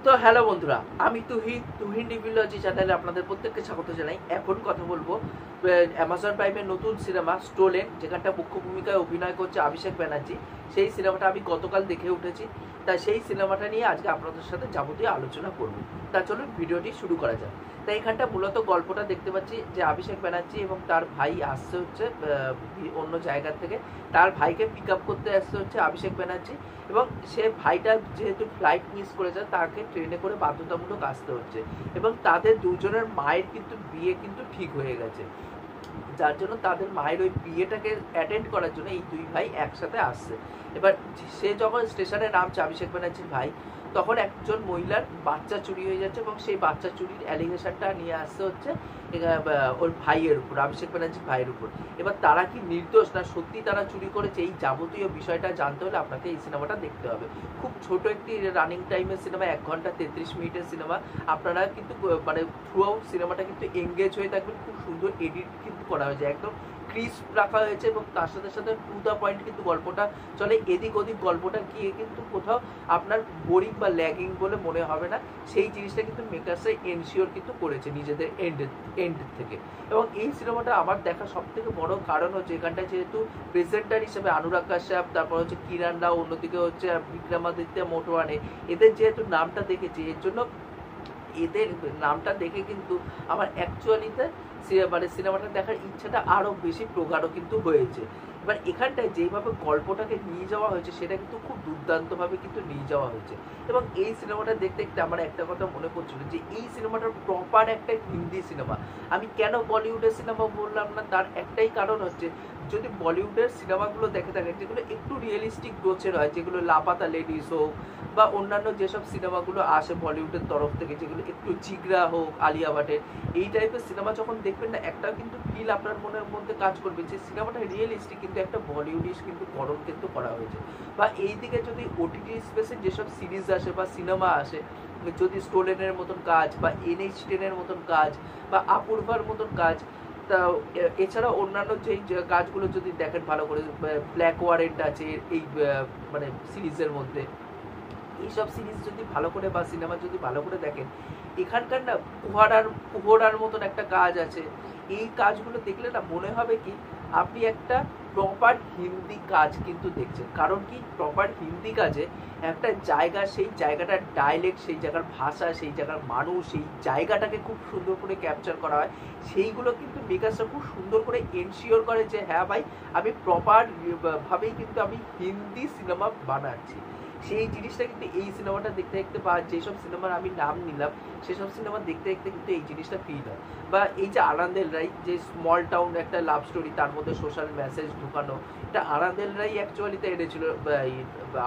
তো হ্যালো বন্ধুরা, আমি তুহিন রিভিউলজি চ্যানেলে আপনাদের প্রত্যেককে স্বাগত জানাই। এখন কথা বলবো অ্যামাজন প্রাইমের নতুন সিনেমা স্টোলেন, যেখানটা মুখ্য ভূমিকায় অভিনয় করছে অভিষেক ব্যানার্জি। সেই সিনেমাটা আমি গতকাল দেখে উঠেছি, তাই সেই সিনেমাটা নিয়ে আজকে আপনাদের সাথে যাবতীয় আলোচনা করব। তা চলুন ভিডিওটি শুরু করা যাক। তাই এখানটা মূলত গল্পটা দেখতে পাচ্ছি যে অভিষেক ব্যানার্জি এবং তার ভাই আসছে হচ্ছে অন্য জায়গা থেকে। তার ভাইকে পিক আপ করতে আসছে হচ্ছে অভিষেক ব্যানার্জি, এবং সে ভাইটা যেহেতু ফ্লাইট মিস করেছে তাকে ট্রেনে করে বাধ্যতামূলক আসতে হচ্ছে, এবং তাদের দুজনের মায়ের কিন্তু বিয়ে কিন্তু ঠিক হয়ে গেছে, যার জন্য তাদের মায়ের ওই বিয়েটাকে অ্যাটেন্ড করার জন্য এই দুই ভাই একসাথে আসছে। এবার সে যখন স্টেশনে নামছে অভিষেক ব্যানার্জির ভাই, তখন একজন মহিলার বাচ্চা চুরি হয়ে যাচ্ছে, এবং সেই বাচ্চা চুরির অ্যালিগেশনটা নিয়ে আসতে হচ্ছে ওর ভাইয়ের উপর, অভিষেক ব্যানার্জির ভাইয়ের উপর। এবার তারা কি নির্দোষ না সত্যি তারা চুরি করেছে, এই যাবতীয় বিষয়টা জানতে হলে আপনাকে এই সিনেমাটা দেখতে হবে। খুব ছোট একটি রানিং টাইমের সিনেমা, 1 ঘন্টা 33 মিনিটের সিনেমা। আপনারা কিন্তু মানে থ্রু আউট সিনেমাটা কিন্তু এঙ্গেজ হয়ে থাকবেন। খুব সুন্দর এডিট কিন্তু করা হয়েছে, একদম ক্রিস্প রাখা হয়েছে, এবং তার সাথে সাথে টু দ্য পয়েন্ট কিন্তু গল্পটা চলে। এদিক ওদিক গল্পটা গিয়ে কিন্তু কোথাও আপনার বোরিং বা ল্যাগিং বলে মনে হবে না। সেই জিনিসটা কিন্তু মেকার্সে এনশিওর কিন্তু করেছে নিজেদের এন্ড থেকে। এবং এই সিনেমাটা আমার দেখা সব থেকে বড় কারণ হচ্ছে এখানটায় যেহেতু প্রেজেন্টার হিসেবে অনুরাগ কাশ্যপ, তারপর হচ্ছে কিরণ রাও, অন্যদিকে হচ্ছে বিক্রমাদিত্য মোটওয়ানে, এদের যেহেতু নামটা দেখেছি, এর জন্য এদের নামটা দেখে কিন্তু আমার অ্যাকচুয়ালিতে মানে সিনেমাটা দেখার ইচ্ছাটা আরও বেশি প্রগাঢ় কিন্তু হয়েছে। এবার এখানটায় যেভাবে গল্পটাকে নিয়ে যাওয়া হয়েছে সেটা কিন্তু খুব দুর্দান্তভাবে কিন্তু নিয়ে যাওয়া হয়েছে। এবং এই সিনেমাটা দেখতে দেখতে আমার একটা কথা মনে পড়ছিল যে এই সিনেমাটার প্রপার একটা হিন্দি সিনেমা। আমি কেন বলিউডের সিনেমা বললাম না, তার একটাই কারণ হচ্ছে যদি বলিউডের সিনেমাগুলো দেখে থাকেন যেগুলো একটু রিয়েলিস্টিক গোছের হয়, যেগুলো লাপাতা লেডিস হোক বা অন্যান্য যেসব সিনেমাগুলো আসে বলিউডের তরফ থেকে, যেগুলো একটু জিগরা হোক, আলিয়া ভাটের, এই টাইপের সিনেমা যখন দেখবেন না, একটা কিন্তু ফিল আপনার মনের মধ্যে কাজ করবে যে সিনেমাটা রিয়েলিস্টিক কিন্তু একটা বলিউডিশ কিন্তু করণ কিন্তু করা হয়েছে। বা এই দিকে যদি ওটিটি স্পেসে যেসব সিরিজ আসে বা সিনেমা আসে, যদি স্টোলেনের মতন কাজ বা NH10 মতন কাজ বা অপূর্বার মতন কাজ, তা এছাড়া অন্যান্য যেই কাজগুলো যদি দেখেন ভালো করে, ব্ল্যাক ওয়ারেন্ট আছে এই মানে সিরিজের মধ্যে, এইসব সিরিজ যদি ভালো করে বা সিনেমা যদি ভালো করে দেখেন, এখানকার না কুহরার মতন একটা কাজ আছে। এই কাজগুলো দেখলে না মনে হবে কি আপনি একটা প্রপার হিন্দি কাজ কিন্তু দেখছেন। কারণ কি প্রপার হিন্দি কাজে একটা জায়গা, সেই জায়গাটার ডায়ালেক্ট, সেই জায়গার ভাষা, সেই জায়গার মানুষ, সেই জায়গাটাকে খুব সুন্দর করে ক্যাপচার করা হয়। সেইগুলো কিন্তু মেকার্সরা খুব সুন্দর করে এনশিওর করে যে হ্যাঁ ভাই, আমি প্রপার ভাবেই কিন্তু আমি হিন্দি সিনেমা বানাচ্ছি। সেই জিনিসটা কিন্তু এই সিনেমাটা দেখতে দেখতে বা যেসব সিনেমার আমি নাম নিলাম সেসব সিনেমা দেখতে দেখতে কিন্তু এই জিনিসটা ফিল হয়। বা এই যে আনন্দেল রায়, যে স্মল টাউন একটা লাভ স্টোরি, তার মধ্যে সোশ্যাল মেসেজ ঢুকানো, এটা আনন্দেল রায় অ্যাকচুয়ালিতে এনেছিল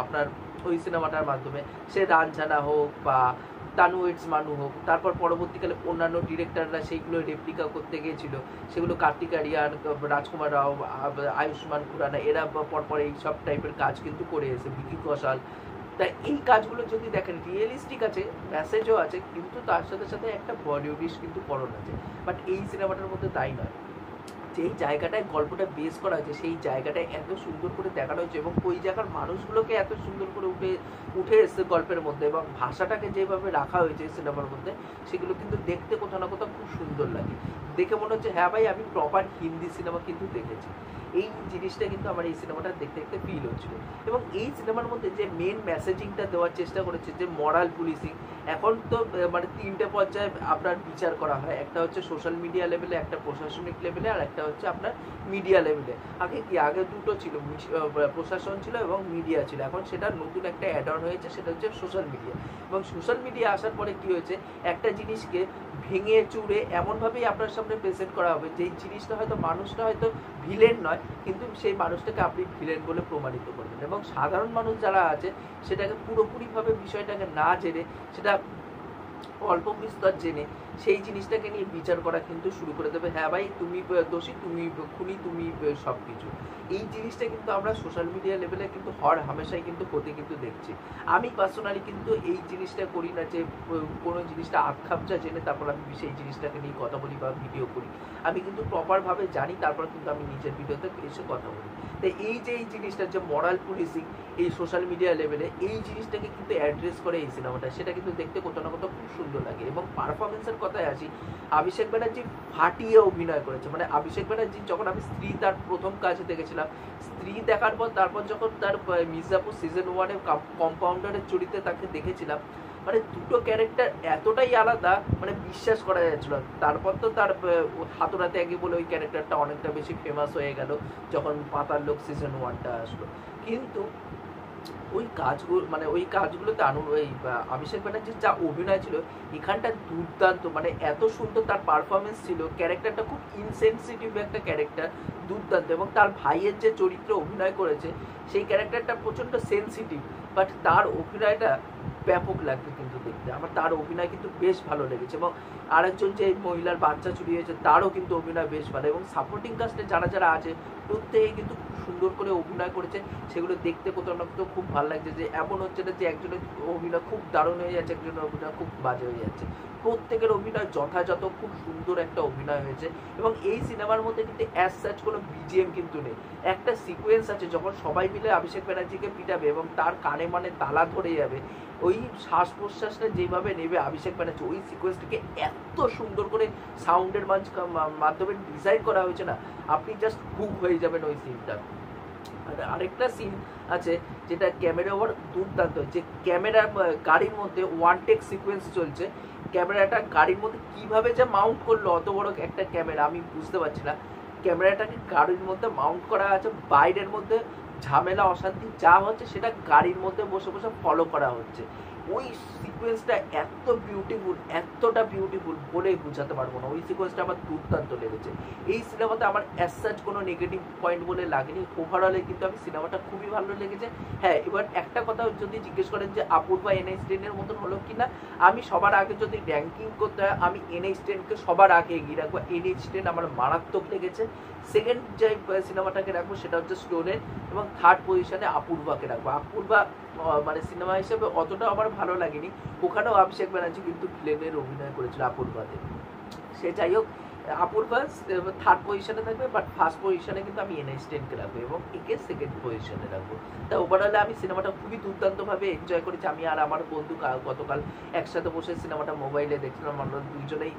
আপনার ওই সিনেমাটার মাধ্যমে। সে রানঝানা হোক বা তানু ইটস মানু হোক, তারপর পরবর্তীকালে অন্যান্য ডিরেক্টররা সেইগুলো রেপ্লিকা করতে গিয়েছিল, সেগুলো কার্তিক আরিয়ান, রাজকুমার রাও, আয়ুষ্মান খুরানা, এরা পরপর এই সব টাইপের কাজ কিন্তু করে এসে, ভিকি কৌশল। তাই এই কাজগুলো যদি দেখেন রিয়েলিস্টিক আছে, মেসেজও আছে, কিন্তু তার সাথে সাথে একটা বলিউডিশ কিন্তু করণ আছে। বাট এই সিনেমাটার মধ্যে তাই নয়। যেই জায়গাটায় গল্পটা বেস করা হয়েছে সেই জায়গাটায় এত সুন্দর করে দেখানো হয়েছে, এবং ওই জায়গার মানুষগুলোকে এত সুন্দর করে উঠে এসছে গল্পের মধ্যে, এবং ভাষাটাকে যেভাবে রাখা হয়েছে সিনেমার মধ্যে, সেগুলো কিন্তু দেখতে কোথাও না কোথাও খুব সুন্দর লাগে। দেখে মনে হচ্ছে হ্যাঁ ভাই, আমি প্রপার হিন্দি সিনেমা কিন্তু দেখেছি। এই জিনিসটা কিন্তু আমার এই সিনেমাটা দেখতে দেখতে ফিল হচ্ছিল। এবং এই সিনেমার মধ্যে যে মেন মেসেজিংটা দেওয়ার চেষ্টা করেছে, যে মরাল পুলিশিং, এখন তো মানে 3টে পর্যায়ে আপনার বিচার করা হয়। একটা হচ্ছে সোশ্যাল মিডিয়া লেভেলে, একটা প্রশাসনিক লেভেলে, আর একটা হচ্ছে আপনার মিডিয়া লেভেলে। আগে দুটো ছিল, প্রশাসন ছিল এবং মিডিয়া ছিল। এখন সেটা নতুন একটা অ্যাড অন হয়েছে, সেটা হচ্ছে সোশ্যাল মিডিয়া। এবং সোশ্যাল মিডিয়া আসার পরে কি হয়েছে, একটা জিনিসকে ভেঙে চুড়ে এমনভাবেই আপনার সামনে প্রেজেন্ট করা হবে যেই জিনিসটা হয়তো মানুষটা হয়তো ভিলেন নয়, কিন্তু সেই মানুষটাকে আপনি ভিলেন বলে প্রমাণিত করবেন। এবং সাধারণ মানুষ যারা আছে সেটাকে পুরোপুরিভাবে বিষয়টাকে না জেনে সেটা অল্প বিস্তর জেনে সেই জিনিসটাকে নিয়ে বিচার করা কিন্তু শুরু করে দেবে, হ্যাঁ ভাই তুমি দোষী, তুমি খুনি, তুমি সব কিছু। এই জিনিসটা কিন্তু আমরা সোশ্যাল মিডিয়া লেভেলে কিন্তু হর হামেশাই কিন্তু হতে কিন্তু দেখছি। আমি পার্সোনালি কিন্তু এই জিনিসটা করি না যে কোনো জিনিসটা আধখাপচা জেনে তারপর আমি সেই জিনিসটাকে নিয়ে কথা বলি বা ভিডিও করি। আমি কিন্তু প্রপারভাবে জানি, তারপর কিন্তু আমি নিজের ভিডিওতে এসে কথা বলি। তাই এই যে এই জিনিসটা যে মরাল পুলিশিং এই সোশ্যাল মিডিয়া লেভেলে, এই জিনিসটাকে কিন্তু অ্যাড্রেস করে এই সিনেমাটা, সেটা কিন্তু দেখতে কোথাও না কোথাও খুব সুন্দর লাগে। এবং পারফরমেন্সের কথায় আসি, অভিষেক ব্যানার্জি ফাটিয়ে অভিনয় করেছে। মানে অভিষেক ব্যানার্জি যখন আমি স্ত্রী তার প্রথম কাজে দেখেছিলাম, স্ত্রী দেখার পর তারপর যখন তার মির্জাপুর সিজন 1-এ কম্পাউন্ডারের চরিত্রে তাকে দেখেছিলাম, মানে দুটো ক্যারেক্টার এতটাই আলাদা, মানে বিশ্বাস করা যাচ্ছিল। তারপর তো তার হাতুড়াতে আগে বলে ওই ক্যারেক্টারটা অনেকটা বেশি ফেমাস হয়ে গেল যখন পাতাল লোক সিজন 1টা আসলো। কিন্তু ওই কাজগুলো, মানে ওই কাজগুলোতে ওই অভিষেক ব্যানার্জির যা অভিনয় ছিল এখানটা দুর্দান্ত, মানে এত সুন্দর তার পারফরমেন্স ছিল। ক্যারেক্টারটা খুব ইনসেনসিটিভ একটা ক্যারেক্টার, দুর্দান্ত। এবং তার ভাইয়ের যে চরিত্রে অভিনয় করেছে সেই ক্যারেক্টারটা প্রচণ্ড সেন্সিটিভ, বাট তার অভিনয়টা ব্যাপক লাগবে কিন্তু দেখতে। আমার তার অভিনয় কিন্তু বেশ ভালো লেগেছে। এবং আরেকজন যে মহিলার বাচ্চা চুরি হয়েছে তারও কিন্তু অভিনয় বেশ ভালো। এবং সাপোর্টিং কাস্টে যারা যারা আছে প্রত্যেকে কিন্তু খুব সুন্দর করে অভিনয় করেছে, সেগুলো দেখতে কোথাও না কোথাও খুব ভালো লাগছে। যে এমন হচ্ছে না যে একজনের অভিনয় খুব দারুণ হয়ে যাচ্ছে, একজনের অভিনয় খুব বাজে হয়ে যাচ্ছে। প্রত্যেকের অভিনয় যথাযথ খুব সুন্দর একটা অভিনয় হয়েছে। এবং এই সিনেমার মধ্যে কিন্তু অ্যাজ সাচ কোনো বিজিএম কিন্তু নেই। একটা সিকোয়েন্স আছে যখন সবাই মিলে অভিষেক ব্যানার্জিকে পিটাবে এবং তার কানে মানে তালা ধরে যাবে, ওই শ্বাস প্রশ্বাসটা যেভাবে নেবে অভিষেক ব্যানার্জি, ওই সিকোয়েন্সটাকে এত সুন্দর করে সাউন্ডের মাধ্যমে ডিজাইন করা হয়েছে না, আপনি জাস্ট হুক হয়ে যাবেন ওই সিনটা। আরেকটা সিন আছে যেটা ক্যামেরা ওভার দুর্দান্ত, যে ক্যামেরা গাড়ির মধ্যে ওয়ান টেক সিকোয়েন্স চলছে, ক্যামেরাটা গাড়ির মধ্যে কিভাবে যে মাউন্ট করলো অত বড় একটা ক্যামেরা আমি বুঝতে পারছি না। ক্যামেরাটাকে গাড়ির মধ্যে মাউন্ট করা আছে, বাইরের মধ্যে ঝামেলা অশান্তি যা হচ্ছে সেটা গাড়ির মধ্যে বসে বসে ফলো করা হচ্ছে। ওই সিকোয়েন্সটা এত বিউটিফুল, এতটা বিউটিফুল বলেই বোঝাতে পারবো না। ওই সিকোয়েন্সটা আমার দুর্দান্ত লেগেছে। এই সিনেমাতে আমার অ্যাজ সাচ কোনো নেগেটিভ পয়েন্ট বলে লাগেনি। ওভারঅলে কিন্তু আমি সিনেমাটা খুবই ভালো লেগেছে। হ্যাঁ, এবার একটা কথা যদি জিজ্ঞেস করেন যে অপূর্বা NH10 এর মতন হলো কিনা, আমি সবার আগে যদি র্যাঙ্কিং করতে হয় আমি NH10কে সবার আগে এগিয়ে রাখবো। NH10 আমার মারাত্মক লেগেছে। সেকেন্ড যে সিনেমাটাকে রাখবো সেটা হচ্ছে স্টোনের, এবং থার্ড পজিশনে অপূর্বাকে রাখবো। অপূর্বা মানে সিনেমা হিসেবে অতটা আমার ভালো লাগেনি, ওখানেও অভিষেক ব্যানার্জি কিন্তু ভিলেনের অভিনয় করেছিল অপূর্বাতে। সে যাই হোক, অপূর্বা থার্ড পজিশনে থাকবে, বাট ফার্স্ট পজিশনে কিন্তু আমি NH10কে রাখবো এবং একে সেকেন্ড পজিশনে রাখবো। তা ওভারঅলে আমি সিনেমাটা খুবই দুর্দান্তভাবে এনজয় করেছি। আমি আর আমার বন্ধু গতকাল একসাথে বসে সিনেমাটা মোবাইলে দেখছিলাম, আমরা দুইজনেই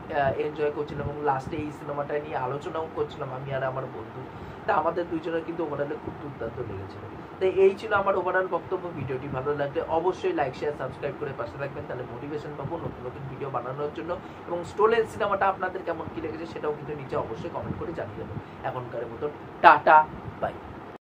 এনজয় করছিলাম এবং লাস্টে এই সিনেমাটা নিয়ে আলোচনাও করছিলাম আমি আর আমার বন্ধু। তা আমাদের দুইজনের কিন্তু ওভারঅলে খুব দুর্দান্ত লেগেছিল। তো এই ছিল আমার ওভারঅল বক্তব্য। ভিডিওটি ভালো লাগলে অবশ্যই লাইক শেয়ার সাবস্ক্রাইব করে পাশে থাকবেন, তাহলে মোটিভেশন পাবো নতুন নতুন ভিডিও বানানোর জন্য। এবং স্টোলেন সিনেমাটা আপনাদের কেমন কি লেগেছে সেটাও কিন্তু নিচে অবশ্যই কমেন্ট করে জানিয়ে দেবেন। এখনকার মতন টাটা, বাই।